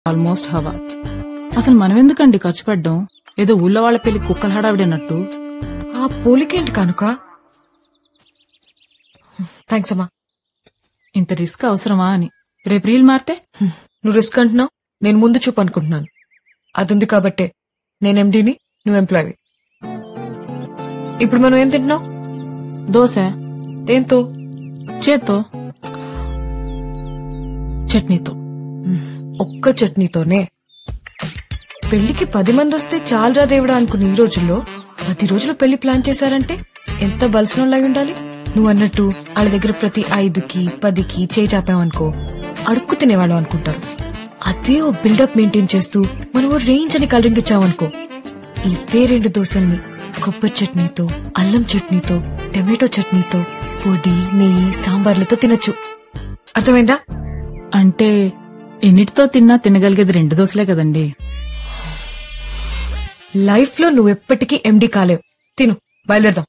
Almost హవా. అసలు మనమెందుకండి ఖర్చు పెట్టడం? ఏదో ఊళ్ళో వాళ్ళ పెళ్లి కుక్కల హడావిడన్నట్టు. ఆ పోలికేంటి కనుక? థ్యాంక్స్ అమ్మా. ఇంత రిస్క్ అవసరమా అని. రేపు రీల్ మారితే నువ్వు రిస్క్ అంటున్నావు, నేను ముందు చూపు అనుకుంటున్నాను. అదుంది కాబట్టే నేను ఎండీని, నువ్వు ఎంప్లాయీ. ఇప్పుడు మనం ఏం తింటున్నావు? దోశ. దేంతో? చేత్తో, చట్నీతో. ఒక్క చట్నీతోనే పెళ్లికి 10 మంది వస్తే చాలరా దేవుడా అనుకున్న ఈ రోజుల్లో 10 రోజులు పెళ్లి ప్లాన్ చేశారంటే ఎంత బలసినోళ్ళై ఉండాలి. నువ్వు అన్నట్టు వాళ్ళ దగ్గర ప్రతి 5కి 10కి చేయి చాపామనుకో అడుక్కు తినేవాళ్ళం అనుకుంటారు. అదే ఓ బిల్డప్ మెయింటైన్ చేస్తూ మనం ఓ రేంజ్ అని కలరింగ్ ఇచ్చామనుకో, ఇదే 2 దోశల్ని కొబ్బరి చట్నీతో, అల్లం చట్నీతో, టమాటో చట్నీతో, పొడి, నెయ్యి, సాంబార్లతో తినచ్చు. అర్థమైందా? అంటే ఎన్నిటితో తిన్నా తినగలిగేది 2 దోశలే కదండి. లైఫ్ లో నువ్వెప్పటికీ ఎండీ కాలేవు. తిను, బయలుదేరదాం.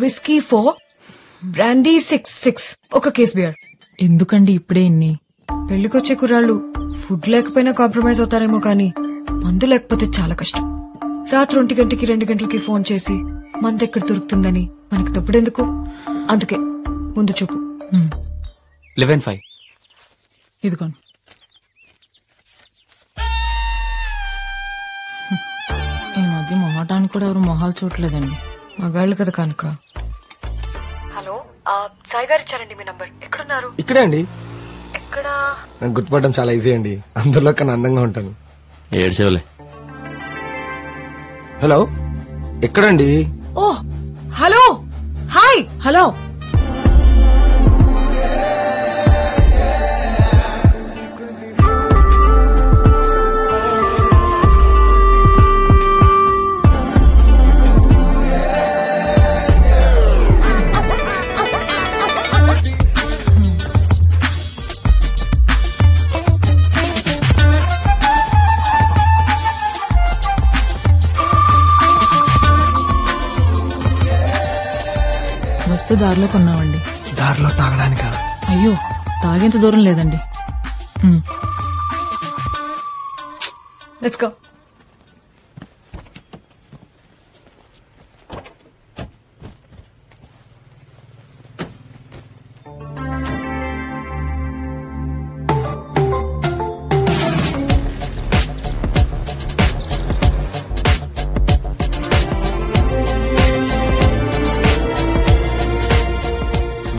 విస్కీ 4, బ్రాండీ 6 ఒక కేస్ బియర్. ఎందుకండి ఇప్పుడే ఇన్ని? పెళ్లికొచ్చే కుర్రాళ్ళు ఫుడ్ లేకపోయినా కాంప్రమైజ్ అవుతారేమో కానీ మందు లేకపోతే చాలా కష్టం. రాత్రి 1 గంటకి 2 గంటలకి ఫోన్ చేసి మందు ఎక్కడ దొరుకుతుందని మనకు తప్పుడెందుకు? అందుకే ముందు చూపు. 11-5. ఇదిగోండి. ఈ మధ్య మొహటానికి కూడా ఎవరు మొహాలు చూడలేదండి. మగాళ్ళు కదా కనుక. హలో, సాయి గారు ఇచ్చారండి మీ నంబర్. ఎక్కడున్నారు? ఇక్కడే అండి. ఎక్కడా? నాకు గుర్తుపడడం చాలా ఈజీ అండి, అందులో కన్నా అందంగా ఉంటాను. ఏడ్చేవలే. హలో, ఎక్కడండి? ఓ హలో, హాయ్. హలో, వస్తే దారిలో కొన్నామండి. దారిలో తాగడానికా? అయ్యో, తాగేంత దూరం లేదండి. Let's go.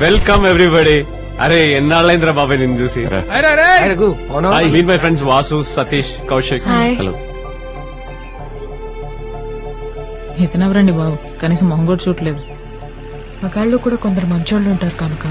Welcome everybody. అరే ఎన్నాళ్ళైందిరా బాబాయ్ నిన్ను చూసి. Meet my friends Vasu, Satish, Kaushik. Hello. ఇతనెవరండి బాబు? కనీసం మొహం కూడా చూడలేదు. మగాళ్ళు కూడా కొందరు మంచోళ్ళు ఉంటారు కనుక.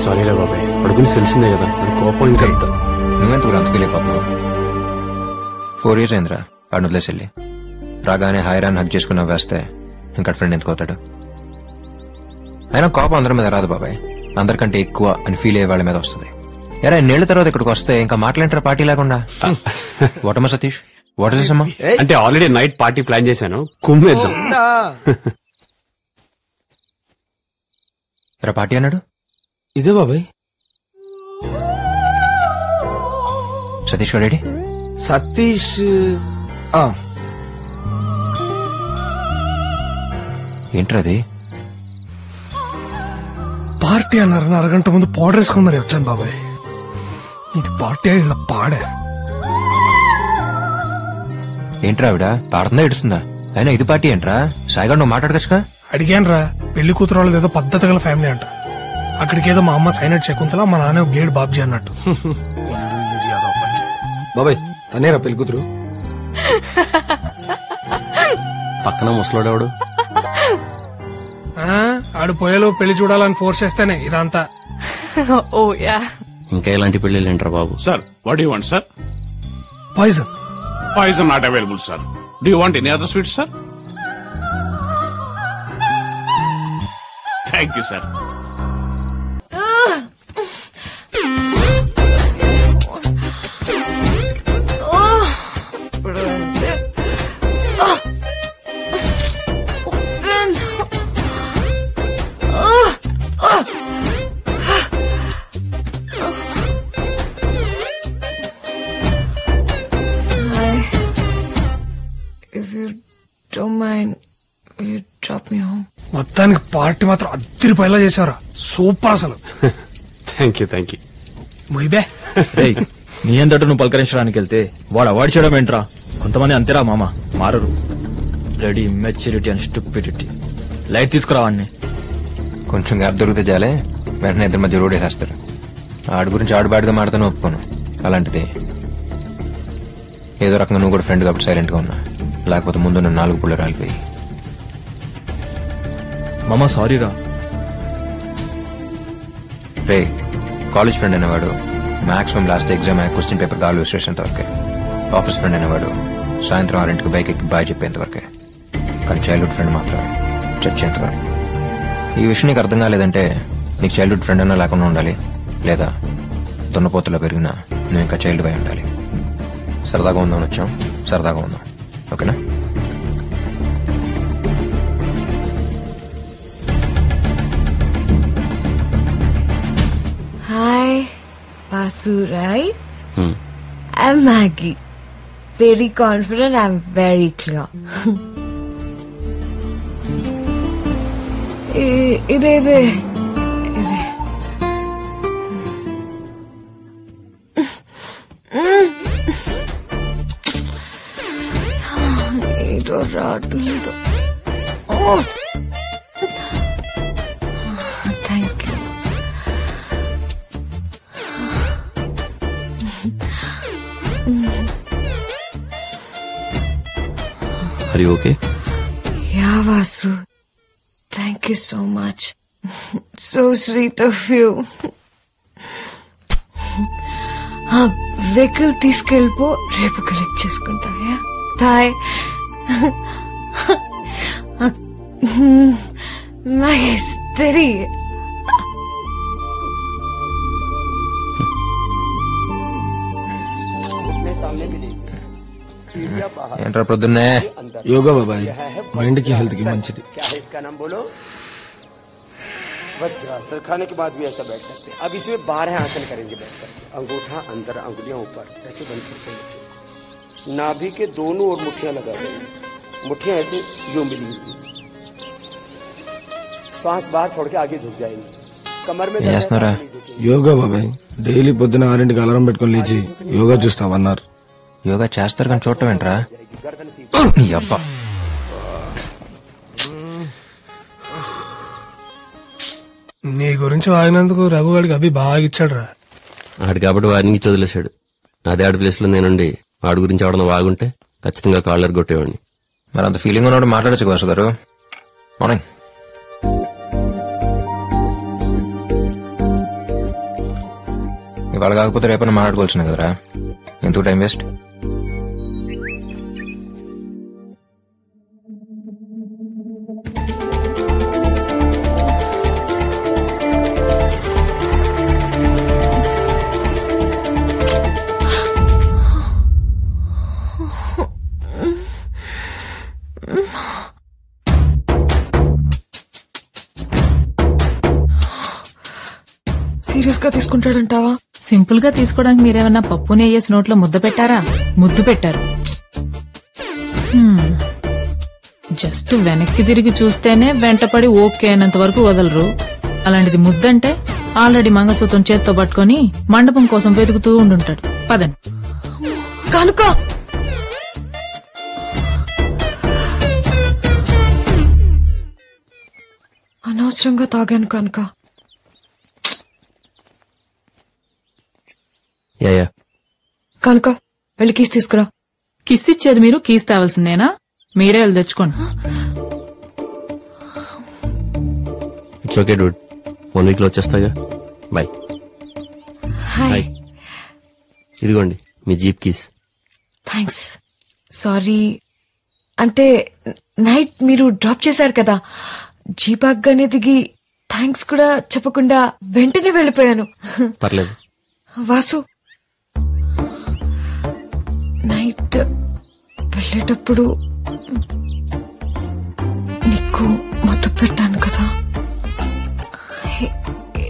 సారీరా బాబాయ్, వాడి గురించి తెలిసిందే కదా, అది కోపం ఇంకా. నువ్వెంత ఊరు అంతకు వెళ్ళిపోతున్నావు? 4 years అయిందిరా వాడిని వదిలేసి వెళ్ళి. రాగానే హైరాన్ హక్ చేసుకున్నా వేస్తే ఇంకా ఫ్రెండ్ ఎందుకు అవుతాడు? అయినా కోపం అందరి మీద రాదు బాబాయ్, అందరికంటే ఎక్కువ అని ఫీల్ అయ్యే వాళ్ళ మీద వస్తుంది. ఎరా ఇన్నేళ్ల తర్వాత ఇక్కడికి వస్తే ఇంకా మాట్లాంటారా పార్టీ లేకుండా? వాటమ్మా సతీష్, వాట్ ఇస్ దిస్ అమ్మా? అంటే ఆల్రెడీ నైట్ పార్టీ ప్లాన్ చేశాను, కుమ్మేద్దాం. ఎరా పార్టీ అన్నాడు? ఇదే బాబాయ్. సతీష్ గారు సతీష్ ఏంట్రది? పార్టీ అన్నారని అరగంట ముందు పౌడర్ వేసుకుని మరి వచ్చాను బాబాయ్. ఇది పార్టీ ఇలా పాడే. ఏంట్రా ఆవిడ పాడుతుందా ఏడుస్తుందా? అయినా ఇది పార్టీ ఏంట్రా? సాయిగా నువ్వు మాట్లాడకచ్చుగా. అడిగాను రా, పెళ్లి కూతురు వాళ్ళది ఏదో పద్ధతి గల ఫ్యామిలీ అంట. అక్కడికేదో మా అమ్మ సైనట్ శకుంతల, మా నాన్న బ్లేడ్ బాబ్జీ అన్నట్టు. బాబాయ్ తనేరా పెళ్లి కూతురు. పక్కన ముసలోడేవాడు. ఆడు పోయేలో పెళ్లి చూడాలని ఫోర్స్ చేస్తేనే ఇదంతా. Oh yeah. ఇంకా ఇలాంటి పెళ్లి ఏంట్రా బాబు? Sir, what you want sir? Poison. Poison not available sir. Do you want any other sweets sir? Thank you sir. If you don't mind, will you drop me home? మొత్తానికి party మాత్రం అద్దరిపోయేలా చేశారా. Super అసలు. Thank you. మొయ్యబే. నీ అంతటా నువ్వు పలకరించడానికి వెళ్తే వాడు అవాయిడ్ చేయడం ఏంట్రా? కొంతమంది అంతేరా మామ, మారరు. Ready maturity and stupidity. Light తీసుకురావాడిని. కొంచెం గ్యాప్ దొరికితే చాలే వెంటనే ఇద్దరి మధ్య రోడ్ వేసేస్తారు. ఆడి గురించి ఆడుబాటుగా మాడతాను ఒప్పుకోను. అలాంటిది ఏదో రకంగా నువ్వు కూడా ఫ్రెండ్ కాబట్టి సైలెంట్ గా ఉన్నా, లేకపోతే ముందు నువ్వు 4 పుల్ల రాలిపోయి. మామ సారీరా. రే, కాలేజ్ ఫ్రెండ్ అనేవాడు maximum last exam question paper గాలు విసిరేసేంత వరకే. ఆఫీస్ ఫ్రెండ్ అనేవాడు సాయంత్రం 6కి బైక్ ఎక్కి బాయ్ చెప్పేంత వరకే. కానీ చైల్డ్హుడ్ ఫ్రెండ్ మాత్రమే చచ్చేంత వరకు. ఈ విషయం నీకు అర్థం కాలేదంటే నీకు చైల్డ్హుడ్ ఫ్రెండ్ అన్నా లేకుండా ఉండాలి, లేదా దున్నపోతులో పెరిగినా నువ్వు ఇంకా చైల్డ్ బై ఉండాలి. సరదాగా ఉందామని వచ్చాం, సరదాగా ఉందాం. ఓకేనా? Hi, Vasu, right? I'm Maggie. Very confident, I'm very clear. Ide. Ito రాట్లేదు. Oh! Thank you. Are you okay? Yeah, Vasu. Thank you so much. So sweet of you. Vehicle తీసుకెళ్ళిపో, రేపు కలెక్ట్ చేసుకుంటా. బాయ్. మహేశ్వరి. ఏంట్రా ప్రొద్దున్నే? యోగా బాబాయ్, mind కి health కి మంచిది. वज्रासन खाने के बाद भी ऐसा बैठ सकते हैं. अब इसमें 12 आसन करेंगे बैठकर. अंगूठा अंदर, अंगुलियां ऊपर, ऐसे बंद करके रखें. नाभि के दोनों ओर मुट्ठियां लगा देंगे. मुट्ठियां ऐसे यूं मिली हुई. सांस बाहर छोड़ के आगे झुक जाएंगे. कमर में యోగా బాబాయ్, డైలీ పొద్దున 6కి అలారం పెట్టుకుని లేచి యోగా చూస్తామన్నారు. యోగా చేస్తారు కానీ చూడటం ఏంట్రా? అబ్బా, నీ గురించి వాగినందుకు రఘుగాడికి అభి బాగా ఇచ్చాడు రా. ఆడు కాబట్టి వారిని వదిలేశాడు. అదే ఆడి ప్లేస్ లో నేనుండి వాడి గురించి ఎవడన్నా వాగుంటే ఖచ్చితంగా కాలర్ కొట్టేవాడిని. మరి అంత ఫీలింగ్ ఉన్నాడు మాట్లాడచ్చు వాసు గారు. మార్నింగ్. ఇవాళ కాకపోతే రేపన్నా మాట్లాడుకోవాల్సింది కదరా, ఎందుకు టైం వేస్ట్? తీసుకుంటాడంటావా? సింపుల్ గా తీసుకోవడానికి మీరేమన్నా పప్పు నెయ్యేసి నోట్లో ముద్ద పెట్టారా? ముద్దు పెట్టారు. జస్ట్ వెనక్కి తిరిగి చూస్తేనే వెంటపడి ఓకే అయినంత వరకు వదలరు. అలాంటిది ముద్దంటే ఆల్రెడీ మంగళసూత్రం చేత్తో పట్టుకుని మండపం కోసం వెతుకుతూ ఉండుంటాడు. పదండి. కనుక అనవసరంగా తాగాను కనుక. కనుక వెళ్ళి కీస్ తీసుకురా. కిస్ ఇచ్చేది మీరు, కీస్ తేవాల్సిందేనా? మీరే వెళ్ళి తెచ్చుకోండి. ఇట్స్ ఓకే డూడ్, 1 వీక్ లో వచ్చేస్తాగా. బాయ్. హాయ్. ఇదిగోండి మీ జీప్ కీస్. థ్యాంక్స్. సారీ, అంటే నైట్ మీరు డ్రాప్ చేశారు కదా, జీప్ ఆగ్గానే దిగి థ్యాంక్స్ కూడా చెప్పకుండా వెంటనే వెళ్ళిపోయాను. పర్లేదు. వాసు, నైట్ వెళ్ళేటప్పుడు నీకు మత్తు పెట్టాను కదా,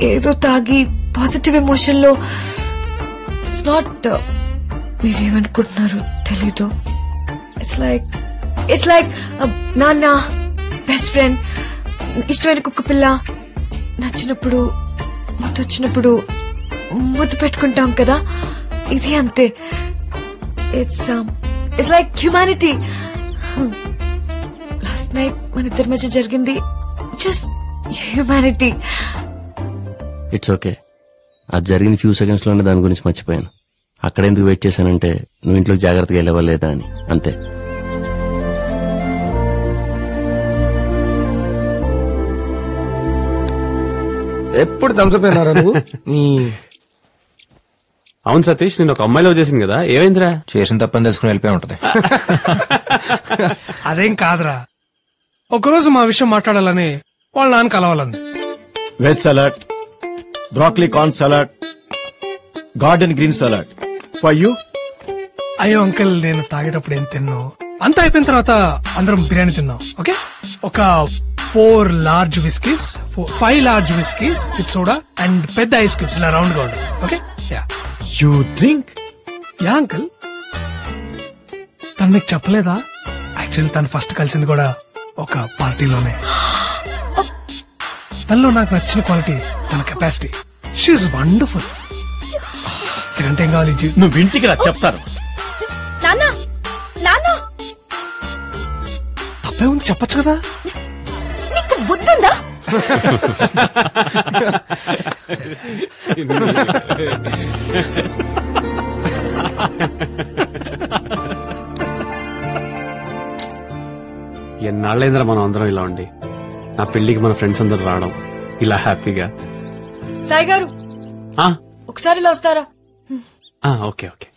ఏదో తాగి పాజిటివ్ ఎమోషన్ లో. ఇట్స్ నాట్, మీరేమనుకుంటున్నారు తెలీదు. ఇట్స్ లైక్ నాన్న, బెస్ట్ ఫ్రెండ్, ఇష్టమైన కుక్క పిల్ల, నచ్చినప్పుడు ముద్దొచ్చినప్పుడు ముద్దు పెట్టుకుంటాం కదా, ఇది అంతే. It's like humanity. Last night మన ఇద్దరి మధ్య జరిగింది జస్ట్ హ్యూమానిటీ. It's okay. అది జరిగిన ఫ్యూ సెకండ్స్ లోనే దాని గురించి మర్చిపోయాను. అక్కడ ఎందుకు వెయిట్ చేశానంటే నువ్వు ఇంట్లోకి జాగ్రత్తగా వెళ్ళవా లేదా అని, అంతే. ఎప్పుడు తంసపోయినారా నువ్వు? అవును సతీష్, నేను ఒక అమ్మాయిలో చేసింది కదా, ఏమైందిరా? చేసిన తప్పని తెలుసుకుని వెళ్ళిపోయి ఉంటది. అదేం కాదురా, ఒకరోజు మా విషయం మాట్లాడాలని వాళ్ళ నాన్న కలవాలంది. Veg salad, broccoli corn salad, garden green salad for you. అయ్యో అంకుల్, నేను తాగేటప్పుడు ఏం తిన్నావు, అంతా అయిపోయిన తర్వాత అందరం బిర్యానీ తిన్నాం. ఓకే, ఒక 4 large whiskeys, 5 large whiskeys with soda and పెద్ద ఐస్ క్యూబ్స్ ఇలా రౌండ్ గా ఉండాలి. Okay, yeah. You drink? Yeah uncle. తను మీకు చెప్పలేదా? యాక్చువల్లీ తను ఫస్ట్ కలిసింది కూడా ఒక పార్టీలోనే. తనలో నాకు నచ్చిన క్వాలిటీ తన కెపాసిటీ. She wonderful. ఎందుకంటే ఏం కావాలి? నువ్వు ఇంటికి రా, చెప్తాను. తప్పే ఉంది, చెప్పచ్చు కదా. నీకు బుద్ధుందా? ఎన్నాళ్ళైందిరా మనం అందరం ఇలా ఉండి. నా పెళ్లికి మన ఫ్రెండ్స్ అందరు రావడం ఇలా హ్యాపీగా. సాయి గారు, ఒకసారి ఇలా వస్తారా? Okay okay.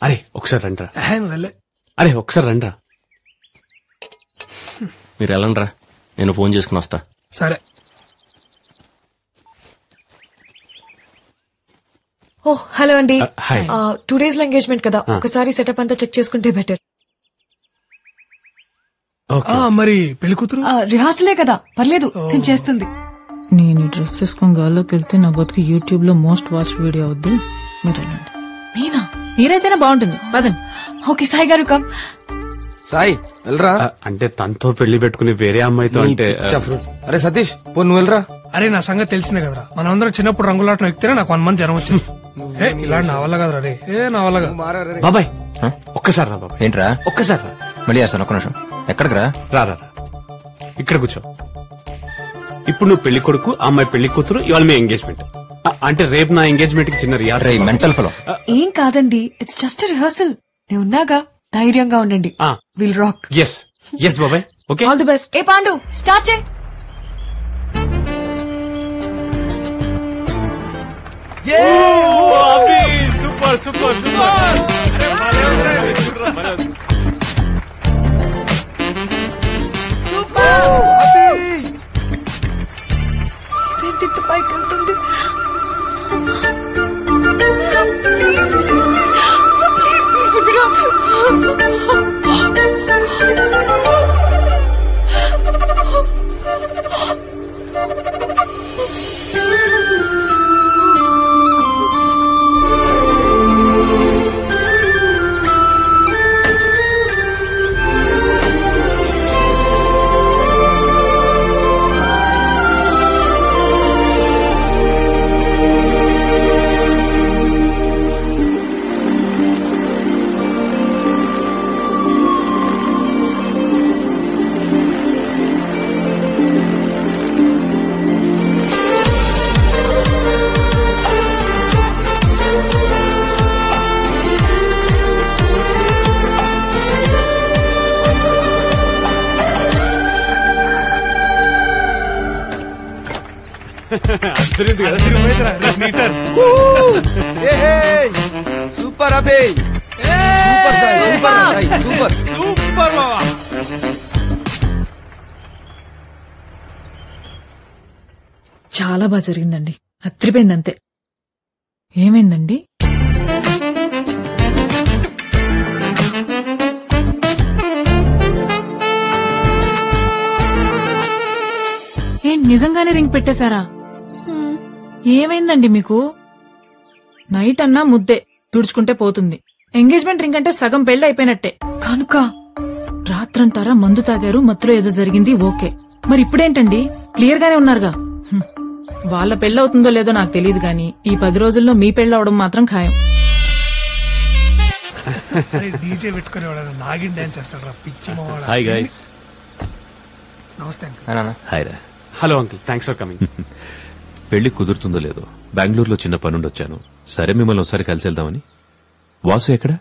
అరే ఒకసారి రండిరా. వెళ్ళే. అరే ఒకసారి రండిరా. మీరు వెళ్ళండిరా, నేను ఫోన్ చేసుకుని వస్తా. సరే. ఓ హలో అండి. హాయ్. 2 days లో ఎంగేజ్మెంట్ కదా, ఒకసారి సెటప్ అంతా చెక్ చేసుకుంటే బెటర్. మరి పెళ్లి కూతురు రిహార్సలే కదా, పర్లేదు, నేను చేస్తుంది. నేను డ్రెస్ వేసుకొని గాల్లోకి వెళ్తే నా బతుకు యూట్యూబ్ లో మోస్ట్ వాచ్ వీడియో అవుద్ది. మీరు వెళ్ళండి. నేనా? మీరైతేనే బాగుంటుంది. పదండి. ఓకే సాయి గారు, కమ్. సాయి వెళ్ళరా. అంటే తనతో పెళ్లి పెట్టుకుని వేరే అమ్మాయితో అంటే. అరే సతీష్, పో నువ్వు వెళ్ళరా. అరే నా సంగతి తెలిసినే కదరా, మనం అందరం చిన్నప్పుడు రంగులాటం ఎక్కితేనే నాకు 1 month జ్వరం వచ్చింది. ఇలా నా వల్ల కదరా రే, నా వల్ల కాదు. బాబాయ్ ఒక్కసారి రా బాబాయ్. ఏంట్రా? ఒక్కసారి రా. మళ్ళీ చేస్తాను, ఒక్క నిమిషం. ఎక్కడికి రా? రా ఇక్కడ కూర్చో. ఇప్పుడు నువ్వు పెళ్లి కొడుకు, అమ్మాయి పెళ్లి కూతురు, ఇవాళ మీ ఎంగేజ్మెంట్. అంటే రేపు నా ఎంగేజ్మెంట్ కి చిన్న రిహార్సల్. Mental fellow. ఏం కాదండి, ఇట్స్ జస్ట్ రిహార్సల్. నేను ఉన్నాగా, ధైర్యంగా ఉండండి. Will rock. ఎస్ బాబాయ్. Okay, all the best. ఏ పాండు, స్టార్ట్ చేయి. Super super super. ఇదేంటి పైకి వెళ్తుంది? అర్థమైంది కదా? Super Abhi super Sai super Sai super super బావా. చాలా బాగా జరిగిందండి. అత్రిపోయింది అంతే. ఏమైందండి? ఏంటి నిజంగానే రింగ్ పెట్టేశారా? ఏమైందండి మీకు? నైట్ అన్నా ముద్దే తుడుచుకుంటే పోతుంది. ఎంగేజ్మెంట్ రింగ్ అంటే సగం పెళ్లి అయిపోయినట్టే. కనుక రాత్రంటారా మందు తాగారు, మత్తులో ఏదో జరిగింది, ఓకే. మరి ఇప్పుడేంటండి? క్లియర్ గానే ఉన్నారుగా. వాళ్ళ పెళ్ళవుతుందో లేదో నాకు తెలియదు గాని ఈ 10 రోజుల్లో మీ పెళ్ళవడం మాత్రం ఖాయం. డీజే పెట్టుకుని నాగిన్ డాన్స్ చేస్తాడు పిచ్చి మొహోడా. Hi guys. Namaste uncle. Hi రా. Hello uncle, thanks for coming. పెళ్లి కుదురుతుందో లేదో బెంగళూరులో చిన్న పనుండి వచ్చాను. సరే మిమ్మల్ని ఒకసారి కలిసి వెళ్దామని. వాసు ఎక్కడ?